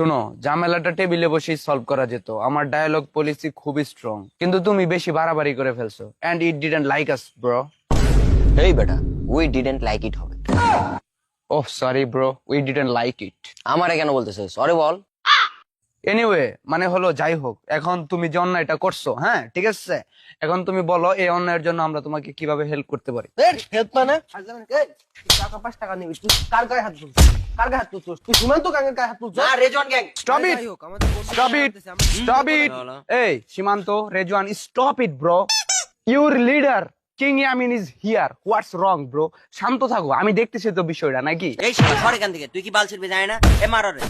শোনো, ঝামেলাটা টেবিলে বসেই সলভ করা যেত। আমার ডায়ালগ পলিসি খুবই স্ট্রং, কিন্তু তুমি বেশি বাড়াবাড়ি করে ফেলছো। And it didn't like us bro. এই বেটা, উই ডিডন্ট লাইক ইট হবে। Oh sorry bro, we didn't like it. আমারে কেন বলতেছে সরি বল? এনিওয়ে, মানে হলো যাই হোক, এখন তুমি যে অন্যায়টা করছো, হ্যাঁ ঠিক আছে, এখন তুমি বলো এই অন্যায়ের জন্য আমরা তোমাকে কিভাবে হেল্প করতে পারি। হেল্প মানে টাকা 5 টাকা নিবি তুই? কার গায়ে হাত তুলছিস? কার গায়ে হাত তুলছিস তুই? সুমন্ত গাঙ্গের গায়ে হাত তুলছিস? না Rezon gang. Stop it, stop it, stop it. এই Simanto, Rezwan, stop it bro. Your leader king Yamin is here. What's wrong bro? শান্ত থাকো, আমি দেখতেছি তো বিষয়টা নাকি। এই শালা সর এখান থেকে, তুই কি বাল ছিড়বি জানি না? এ মারো রে।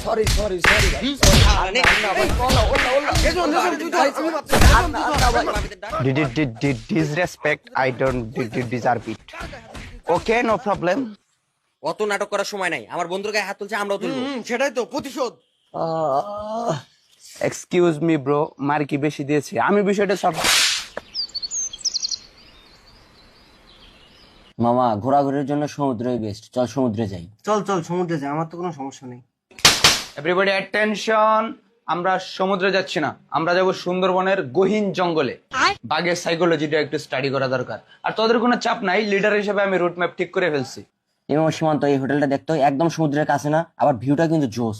Sorry sorry Did disrespect? I don't deserve it. Okay, no problem. অত নাটক করার সময় নাই, আমার বন্ধুর গায়ে হাত তুলছে, আমরাও তুলবো। সেটাই তো প্রতিশোধ। এক্সকিউজ মি ব্রো, মার কি বেশি দিয়েছি? আমি বিষয়টা সব মামা, ঘোরাঘুরির জন্য সমুদ্রই বেস্ট, চল সমুদ্রে যাই। চল চল সমুদ্রে যাই, আমার তো কোনো সমস্যা নেই। এভরিবডি অ্যাটেনশন, আমরা সমুদ্রে যাচ্ছি না, আমরা যাব সুন্দরবনের গহীন জঙ্গলে। বাঘের সাইকোলজিটা একটু স্টাডি করা দরকার। আর তোদের কোনো চাপ নাই, লিডার হিসেবে আমি রুট ম্যাপ ঠিক করে ফেলছি। এবং সীমান্ত, এই হোটেলটা দেখতো একদম সমুদ্রের কাছে না, আবার ভিউটা কিন্তু জোস।